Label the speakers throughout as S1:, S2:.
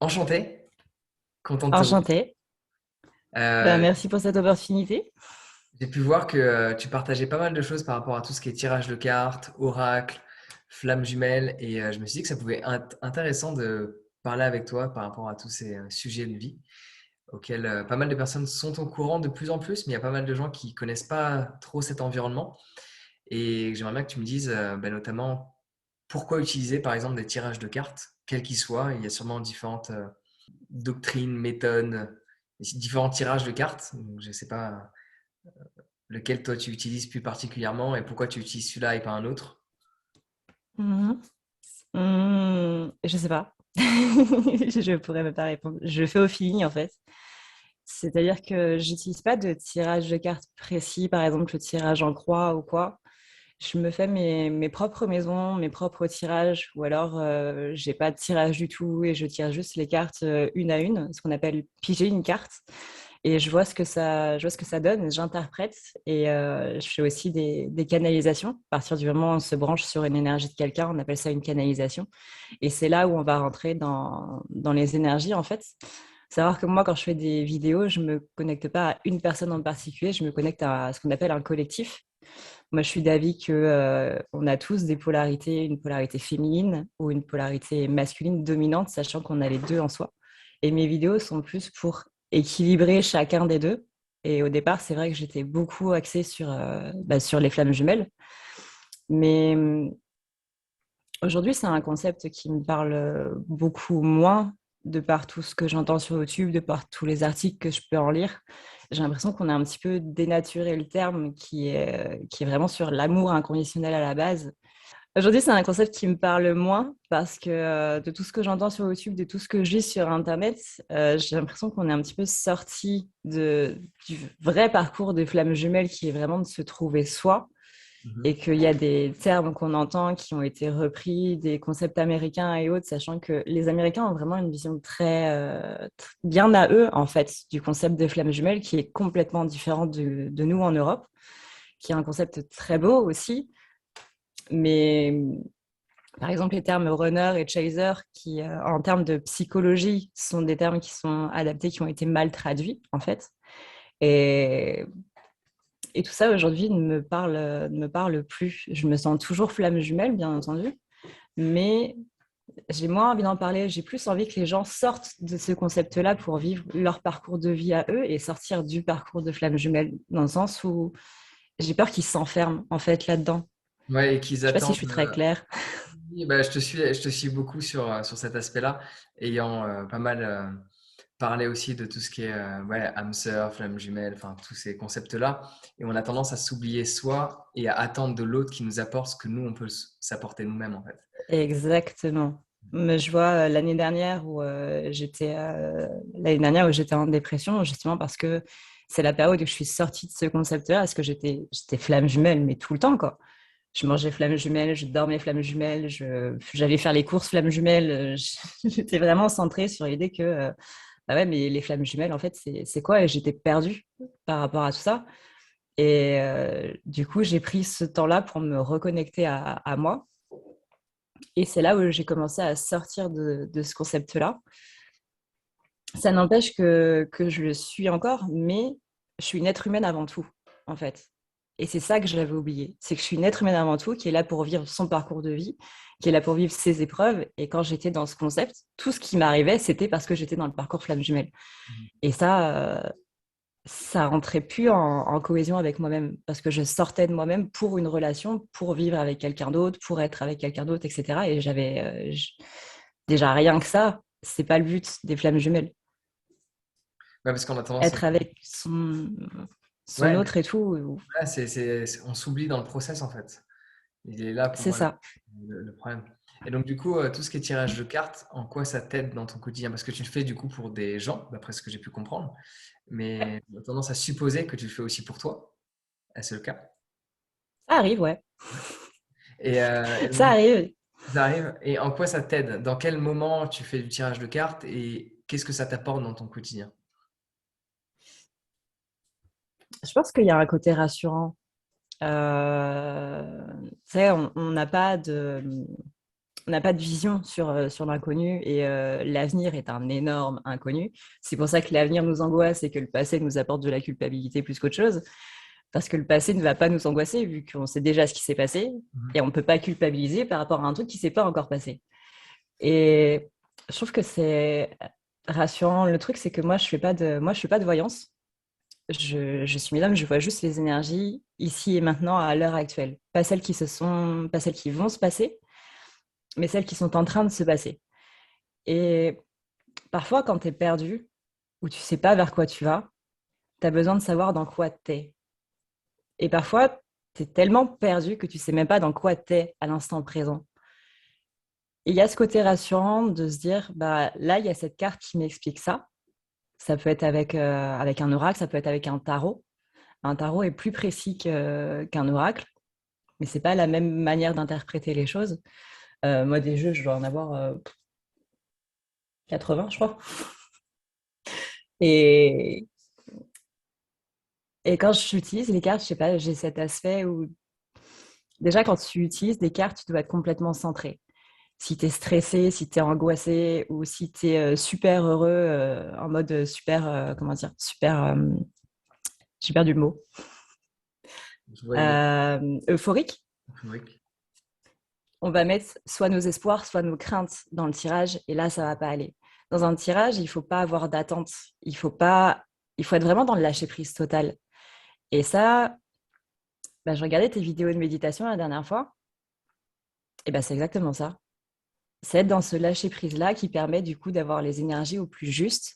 S1: Enchanté, content de te voir.
S2: Enchantée. Ben,
S1: Euh,
S2: merci pour cette opportunité.
S1: j'ai pu voir que tu partageais pas mal de choses par rapport à tout ce qui est tirage de cartes, oracle, flammes jumelles, et je me suis dit que ça pouvait être intéressant de parler avec toi par rapport à tous ces sujets de vie auxquels pas mal de personnes sont au courant de plus en plus, mais il y a pas mal de gens qui connaissent pas trop cet environnement. Et j'aimerais bien que tu me dises notamment pourquoi utiliser par exemple des tirages de cartes, quels qu'ils soient. Il y a sûrement différentes doctrines, méthodes, différents tirages de cartes. Donc, je ne sais pas lequel toi tu utilises plus particulièrement et pourquoi tu utilises celui-là et pas un autre.
S2: Mhm. Je sais pas. Je pourrais même pas répondre. Je fais au feeling en fait. C'est-à-dire que j'utilise pas de tirage de cartes précis, par exemple le tirage en croix ou quoi. Je me fais mes propres maisons, mes propres tirages, ou alors j'ai pas de tirage du tout et je tire juste les cartes une à une, ce qu'on appelle piger une carte. Et je vois ce que ça donne, j'interprète et je fais aussi des canalisations. À partir du moment où on se branche sur une énergie de quelqu'un, on appelle ça une canalisation. Et c'est là où on va rentrer dans les énergies, en fait. Savoir que moi, quand je fais des vidéos, je me connecte pas à une personne en particulier, je me connecte à ce qu'on appelle un collectif. Moi, je suis d'avis que, on a tous des polarités, une polarité féminine ou une polarité masculine dominante, sachant qu'on a les deux en soi. Et mes vidéos sont plus pour équilibrer chacun des deux. Et au départ, c'est vrai que j'étais beaucoup axée sur les flammes jumelles. Mais aujourd'hui, c'est un concept qui me parle beaucoup moins de par tout ce que j'entends sur YouTube, de par tous les articles que je peux en lire. J'ai l'impression qu'on a un petit peu dénaturé le terme qui est vraiment sur l'amour inconditionnel à la base. Aujourd'hui, c'est un concept qui me parle moins parce que de tout ce que j'entends sur YouTube, de tout ce que je lis sur Internet, j'ai l'impression qu'on est un petit peu sorti du vrai parcours des flammes jumelles qui est vraiment de se trouver soi et
S1: Mhm.
S2: qu'il y a des termes qu'on entend qui ont été repris, des concepts américains et autres, sachant que les Américains ont vraiment une vision bien à eux, en fait, du concept des flammes jumelles, qui est complètement différent de nous en Europe, qui est un concept très beau aussi, mais par exemple, les termes runner et chaser, qui, en termes de psychologie, sont des termes qui sont adaptés, qui ont été mal traduits, en fait. Et Et tout ça, aujourd'hui, ne me parle plus. Je me sens toujours flamme jumelle, bien entendu, mais j'ai moins envie d'en parler. J'ai plus envie que les gens sortent de ce concept-là pour vivre leur parcours de vie à eux et sortir du parcours de flamme jumelle, dans le sens où j'ai peur qu'ils s'enferment, en fait, là-dedans.
S1: Ouais, et qu'ils
S2: Je sais pas si je
S1: attendent.
S2: suis très claire.
S1: Oui, je te suis beaucoup sur cet aspect-là, ayant pas mal parlé aussi de tout ce qui est âme sœur, flamme jumelle, enfin tous ces concepts-là. Et on a tendance à s'oublier soi et à attendre de l'autre qui nous apporte ce que nous, on peut s'apporter nous-mêmes en fait.
S2: Exactement. Mais je vois l'année dernière où j'étais en dépression, justement parce que c'est la période où je suis sortie de ce concept-là, parce que j'étais flamme jumelle, mais tout le temps, quoi. Je mangeais flamme jumelle, je dormais flamme jumelle, j'allais faire les courses flamme jumelle. J'étais vraiment centrée sur l'idée que, bah ouais, mais les flammes jumelles, en fait, c'est quoi? Et j'étais perdue par rapport à tout ça. Et du coup, j'ai pris ce temps-là pour me reconnecter à moi. Et c'est là où j'ai commencé à sortir de ce concept-là. Ça n'empêche que je le suis encore, mais je suis une être humaine avant tout, en fait. Et c'est ça que j'avais oublié. C'est que je suis une être humaine avant tout, qui est là pour vivre son parcours de vie, qui est là pour vivre ses épreuves. Et quand j'étais dans ce concept, tout ce qui m'arrivait, c'était parce que j'étais dans le parcours flamme jumelle. Et ça rentrait plus en cohésion avec moi-même, parce que je sortais de moi-même pour une relation, pour vivre avec quelqu'un d'autre, pour être avec quelqu'un d'autre, etc. Et déjà rien que ça, c'est pas le but des flammes jumelles.
S1: Ouais, parce qu'on a tendance à...
S2: Être avec son
S1: Ouais,
S2: autre et tout,
S1: ouais, on s'oublie dans le process en fait. Il est là pour
S2: c'est
S1: moi
S2: ça.
S1: le problème. Et donc du coup, tout ce qui est tirage de cartes, en quoi ça t'aide dans ton quotidien? Parce que tu le fais du coup pour des gens, d'après ce que j'ai pu comprendre, mais on a tendance à supposer que tu le fais aussi pour toi. Est-ce le cas?
S2: Ça arrive, ouais.
S1: Et donc
S2: Ça
S1: du coup,
S2: arrive.
S1: ça arrive. Et en quoi ça t'aide? Dans quel moment tu fais du tirage de cartes et qu'est-ce que ça t'apporte dans ton quotidien?
S2: Je pense qu'il y a un côté rassurant. Tu sais, on n'a pas de... on n'a pas de vision sur l'inconnu et l'avenir est un énorme inconnu. C'est pour ça que l'avenir nous angoisse et que le passé nous apporte de la culpabilité plus qu'autre chose. Parce que le passé ne va pas nous angoisser vu qu'on sait déjà ce qui s'est passé
S1: Mhm.
S2: et on ne peut pas culpabiliser par rapport à un truc qui ne s'est pas encore passé. Et je trouve que c'est rassurant. Le truc, c'est que moi, je fais pas de voyance. Je suis médium, je vois juste les énergies ici et maintenant à l'heure actuelle. Pas celles qui vont se passer, mais celles qui sont en train de se passer. Et parfois, quand tu es perdu ou tu sais pas vers quoi tu vas, tu as besoin de savoir dans quoi tu es. Et parfois, tu es tellement perdu que tu sais même pas dans quoi tu es à l'instant présent. Et il y a ce côté rassurant de se dire, bah, là, il y a cette carte qui m'explique ça. Ça peut être avec un oracle, ça peut être avec un tarot. Un tarot est plus précis qu'un oracle, mais c'est pas la même manière d'interpréter les choses. Moi, des jeux, je dois en avoir 80, je crois. Et, et quand j'utilise les cartes, je sais pas, j'ai cet aspect où déjà quand tu utilises des cartes, tu dois être complètement centré. Si tu es stressé, si tu es angoissé ou si tu es super heureux, en mode super, comment dire, j'ai perdu le mot,
S1: Je vois l'idée.
S2: euphorique,
S1: Oui.
S2: on va mettre soit nos espoirs, soit nos craintes dans le tirage et là, ça va pas aller. Dans un tirage, il faut pas avoir d'attente. Il faut être vraiment dans le lâcher prise total. Et ça, bah, je regardais tes vidéos de méditation la dernière fois, et bah, c'est exactement ça. C'est être dans ce lâcher prise-là qui permet du coup d'avoir les énergies au plus juste.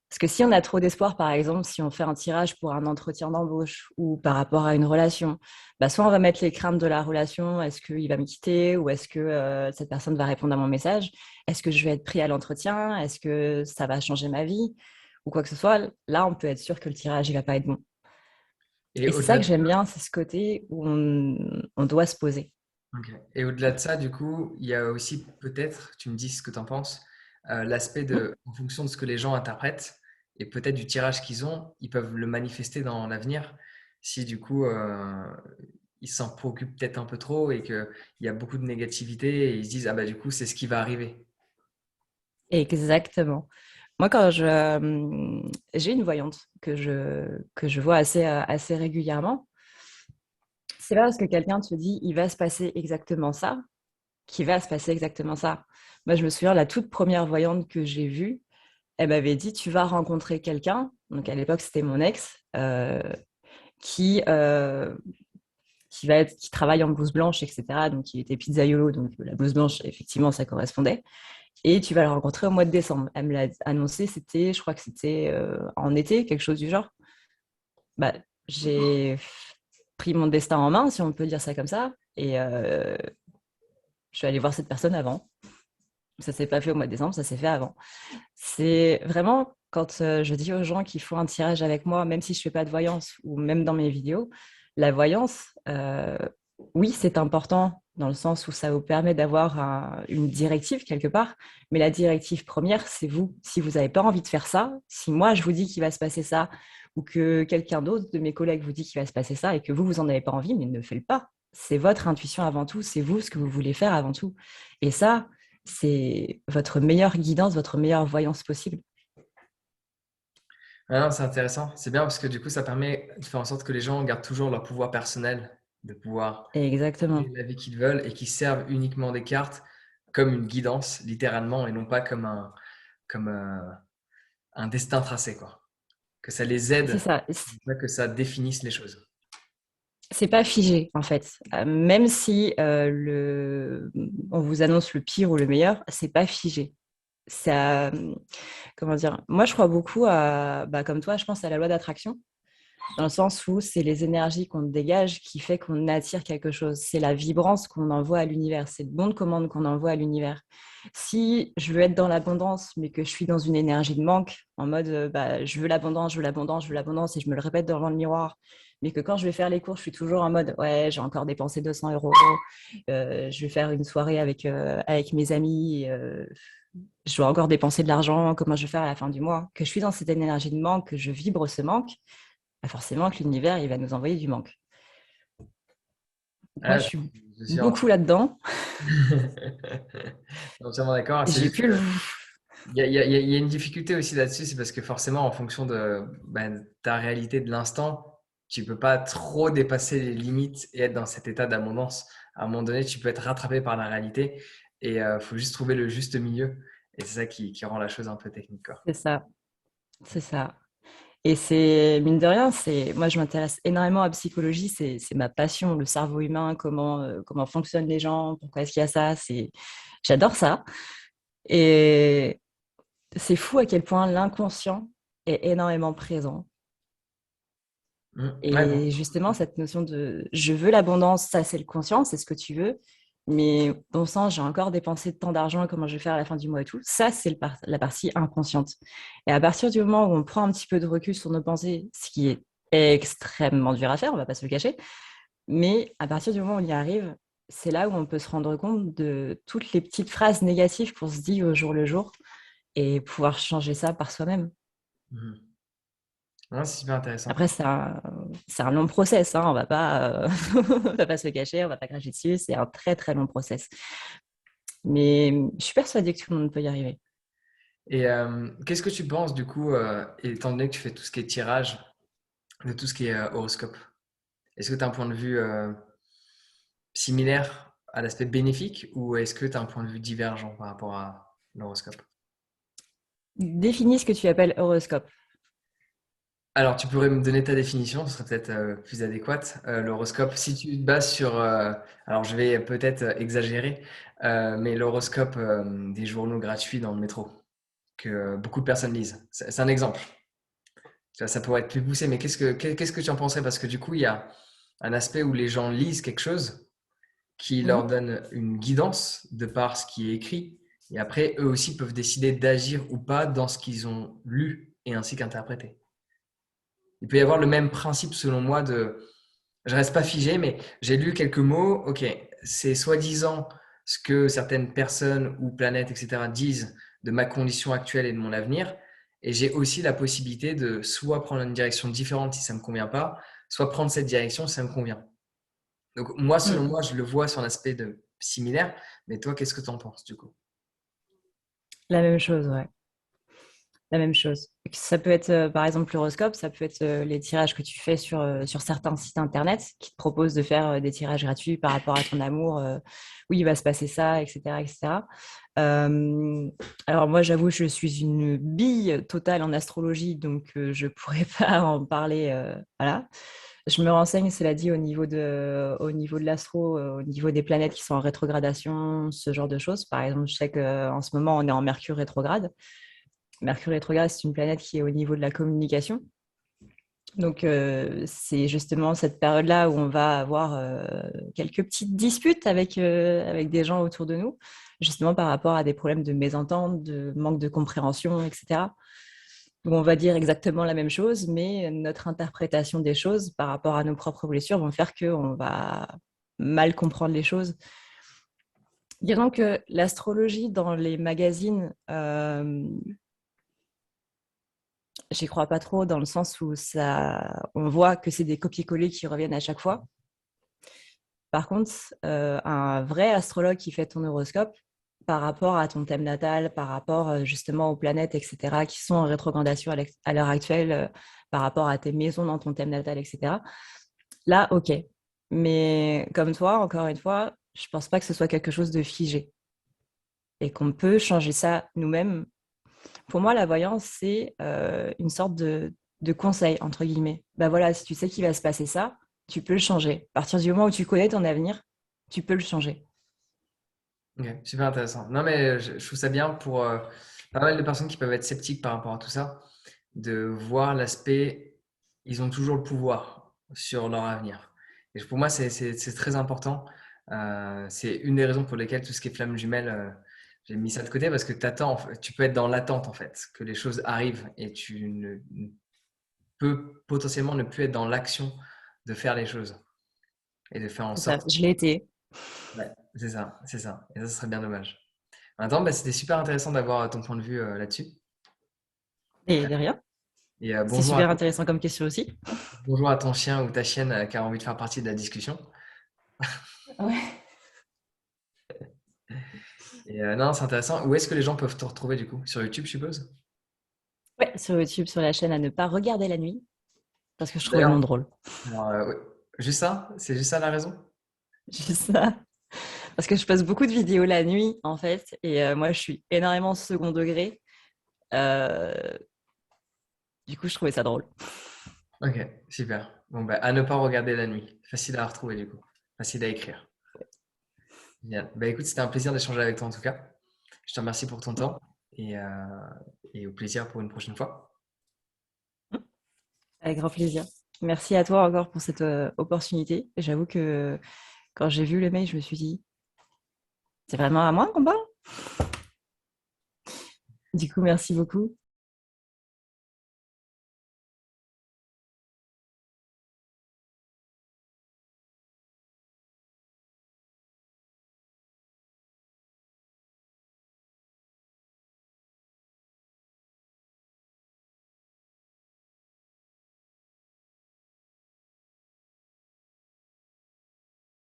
S2: Parce que si on a trop d'espoir, par exemple, si on fait un tirage pour un entretien d'embauche ou par rapport à une relation, bah soit on va mettre les craintes de la relation, est-ce qu'il va me quitter ou est-ce que cette personne va répondre à mon message? Est-ce que je vais être pris à l'entretien? Est-ce que ça va changer ma vie? Ou quoi que ce soit, là, on peut être sûr que le tirage, il va pas être bon.
S1: Et
S2: Et c'est ça
S1: au-delà
S2: que
S1: de
S2: j'aime bien, c'est ce côté où on doit se poser.
S1: Ok. Et au-delà de ça, du coup, il y a aussi peut-être, tu me dis ce que tu en penses, l'aspect de, en fonction de ce que les gens interprètent et peut-être du tirage qu'ils ont, ils peuvent le manifester dans l'avenir. Si du coup, ils s'en préoccupent peut-être un peu trop et qu'il y a beaucoup de négativité et ils se disent, ah bah du coup, c'est ce qui va arriver.
S2: Exactement. Moi, j'ai une voyante que je vois assez régulièrement, c'est pas parce que quelqu'un te dit il va se passer exactement ça qu'il va se passer exactement ça. Moi, je me souviens, la toute première voyante que j'ai vue, elle m'avait dit tu vas rencontrer quelqu'un. Donc à l'époque, c'était mon ex qui, euh, qui travaille en blouse blanche, etc. Donc il était pizzaïolo, donc la blouse blanche, effectivement, ça correspondait. Et tu vas le rencontrer au mois de décembre. Elle me l'a annoncé, je crois que c'était en été, quelque chose du genre. Bah, j'ai pris mon destin en main, si on peut dire ça comme ça, et je suis allée voir cette personne avant. Ça s'est pas fait au mois de décembre, ça s'est fait avant. C'est vraiment quand je dis aux gens qu'ils font un tirage avec moi, même si je fais pas de voyance ou même dans mes vidéos, la voyance, oui, c'est important dans le sens où ça vous permet d'avoir une directive quelque part, mais la directive première, c'est vous. Si vous n'avez pas envie de faire ça, si moi je vous dis qu'il va se passer ça, ou que quelqu'un d'autre de mes collègues vous dit qu'il va se passer ça et que vous en avez pas envie, mais ne faites pas. C'est votre intuition avant tout, c'est vous ce que vous voulez faire avant tout. Et ça, c'est votre meilleure guidance, votre meilleure voyance possible.
S1: Ah non, c'est intéressant. C'est bien parce que du coup, ça permet de faire en sorte que les gens gardent toujours leur pouvoir personnel, de pouvoir créer
S2: Exactement.
S1: la vie qu'ils veulent et qu'ils servent uniquement des cartes comme une guidance, littéralement, et non pas comme un destin tracé, quoi. Que ça les
S2: C'est
S1: aide,
S2: ça.
S1: pas que ça définisse les choses.
S2: C'est pas figé en fait. Même si on vous annonce le pire ou le meilleur, c'est pas figé. Ça, comment dire? Moi, je crois beaucoup bah, comme toi, je pense à la loi d'attraction, dans le sens où c'est les énergies qu'on dégage qui fait qu'on attire quelque chose. C'est la vibrance qu'on envoie à l'univers. C'est le bon de commande qu'on envoie à l'univers. Si je veux être dans l'abondance, mais que je suis dans une énergie de manque, en mode bah, je veux l'abondance, je veux l'abondance, je veux l'abondance, et je me le répète devant le miroir, mais que quand je vais faire les courses, je suis toujours en mode ouais, j'ai encore dépensé 200 euros, je vais faire une soirée avec mes amis, je dois encore dépenser de l'argent, comment je vais faire à la fin du mois, que je suis dans cette énergie de manque, que je vibre ce manque, bah forcément que l'univers, il va nous envoyer du manque. Moi,
S1: Ah,
S2: je suis
S1: je suis
S2: beaucoup là-dedans.
S1: entièrement d'accord. C'est
S2: J'ai
S1: juste
S2: plus le...
S1: il y a une difficulté aussi là-dessus, c'est parce que forcément, en fonction de ta réalité de l'instant, tu peux pas trop dépasser les limites et être dans cet état d'abondance. À un moment donné, tu peux être rattrapé par la réalité et il faut juste trouver le juste milieu. Et c'est ça qui rend la chose un peu technique, quoi.
S2: C'est ça, c'est ça. Et c'est, mine de rien, moi, je m'intéresse énormément à la psychologie, c'est ma passion, le cerveau humain, comment fonctionnent les gens, pourquoi est-ce qu'il y a ça, j'adore ça. Et c'est fou à quel point l'inconscient est énormément présent.
S1: Ouais, bon.
S2: Et justement, cette notion de je veux l'abondance, ça c'est le conscient, c'est ce que tu veux. Mais bon sang, j'ai encore dépensé tant d'argent, comment je vais faire à la fin du mois et tout. Ça, c'est la partie inconsciente. Et à partir du moment où on prend un petit peu de recul sur nos pensées, ce qui est extrêmement dur à faire, on va pas se le cacher, mais à partir du moment où on y arrive, c'est là où on peut se rendre compte de toutes les petites phrases négatives qu'on se dit au jour le jour et pouvoir changer ça par soi-même.
S1: Mhm. Ouais, c'est super intéressant.
S2: Après, c'est un long process, hein, on va pas, on va pas se le cacher, on va pas cracher dessus, c'est un très très long process. Mais je suis persuadée que tout le monde peut y arriver.
S1: Et qu'est-ce que tu penses du coup, étant donné que tu fais tout ce qui est tirage, de tout ce qui est horoscope? Est-ce que tu as un point de vue similaire à l'aspect bénéfique ou est-ce que tu as un point de vue divergent par rapport à l'horoscope?
S2: Définis ce que tu appelles horoscope.
S1: Alors, tu pourrais me donner ta définition, ce serait peut-être plus adéquate. L'horoscope, si tu te bases sur, alors je vais peut-être exagérer, mais l'horoscope des journaux gratuits dans le métro, que beaucoup de personnes lisent. C'est un exemple. Tu vois, ça pourrait être plus poussé, mais qu'est-ce que tu en penserais? Parce que du coup, il y a un aspect où les gens lisent quelque chose qui leur
S2: Mhm.
S1: donne une guidance de par ce qui est écrit. Et après, eux aussi peuvent décider d'agir ou pas dans ce qu'ils ont lu et ainsi qu'interprété. Il peut y avoir le même principe selon moi de, je reste pas figé, mais j'ai lu quelques mots, ok, c'est soi-disant ce que certaines personnes ou planètes, etc. disent de ma condition actuelle et de mon avenir. Et j'ai aussi la possibilité de soit prendre une direction différente si ça me convient pas, soit prendre cette direction si ça me convient. Donc moi, selon
S2: Mm.
S1: moi, je le vois sur un aspect de similaire, mais toi, qu'est-ce que tu en penses du coup?
S2: La même chose, ouais. La même chose. Ça peut être, par exemple, l'horoscope, ça peut être les tirages que tu fais sur certains sites internet qui te proposent de faire des tirages gratuits par rapport à ton amour. Oui, il va se passer ça, etc., etc. Euh, alors moi, j'avoue, je suis une bille totale en astrologie, donc je pourrais pas en parler. Voilà. Je me renseigne, cela dit, au niveau de l'astro, au niveau des planètes qui sont en rétrogradation, ce genre de choses. Par exemple, je sais qu'en ce moment, on est en Mercure rétrograde. Mercure rétrograde, c'est une planète qui est au niveau de la communication. Donc, c'est justement cette période-là où on va avoir quelques petites disputes avec des gens autour de nous, justement par rapport à des problèmes de mésentente, de manque de compréhension, etc. Où on va dire exactement la même chose, mais notre interprétation des choses par rapport à nos propres blessures vont faire qu'on va mal comprendre les choses. Disons que l'astrologie dans les magazines, j'y crois pas trop dans le sens où on voit que c'est des copier-coller qui reviennent à chaque fois. Par contre, un vrai astrologue qui fait ton horoscope par rapport à ton thème natal, par rapport justement aux planètes, etc., qui sont en rétrogradation à l'heure actuelle, par rapport à tes maisons dans ton thème natal, etc. Là, ok. Mais comme toi, encore une fois, je pense pas que ce soit quelque chose de figé et qu'on peut changer ça nous-mêmes. Pour moi, la voyance, c'est une sorte de conseil, entre guillemets. Ben voilà, si tu sais qu'il va se passer ça, tu peux le changer. À partir du moment où tu connais ton avenir, tu peux le changer.
S1: Ok, super intéressant. Non, mais je trouve ça bien pour pas mal de personnes qui peuvent être sceptiques par rapport à tout ça, de voir l'aspect, ils ont toujours le pouvoir sur leur avenir. Et pour moi, c'est très important. C'est une des raisons pour lesquelles tout ce qui est flamme jumelle, j'ai mis ça de côté parce que t'attends, tu peux être dans l'attente en fait, que les choses arrivent et tu ne peux potentiellement ne plus être dans l'action de faire les choses et de faire en
S2: C'est ça,
S1: sorte.
S2: je l'ai été.
S1: Ouais, c'est ça, c'est ça. Et ça serait bien dommage. Attends, bah, c'était super intéressant d'avoir ton point de vue là-dessus.
S2: Et de rien.
S1: Et
S2: C'est super intéressant comme question aussi.
S1: bonjour à ton chien ou ta chienne qui a envie de faire partie de la discussion.
S2: Ouais.
S1: Et non, c'est intéressant. Où est-ce que les gens peuvent te retrouver du coup? Sur YouTube, je suppose?
S2: Ouais, sur YouTube, sur la chaîne à ne pas regarder la nuit, parce que je trouvais le nom
S1: D'ailleurs,
S2: drôle.
S1: alors, ouais. Juste ça? C'est juste ça la raison?
S2: Juste ça. Parce que je passe beaucoup de vidéos la nuit, en fait, et moi, je suis énormément second degré. Euh, du coup, je trouvais ça drôle.
S1: Ok, super. Bon, bah, à ne pas regarder la nuit. Facile à retrouver du coup. Facile à écrire. Génial. Bah, écoute, c'était un plaisir d'échanger avec toi en tout cas. Je te remercie pour ton temps et, euh, et au plaisir pour une prochaine fois.
S2: Avec grand plaisir. Merci à toi encore pour cette opportunité. J'avoue que quand j'ai vu le mail, je me suis dit, c'est vraiment à moi qu'on parle? Du coup, merci beaucoup.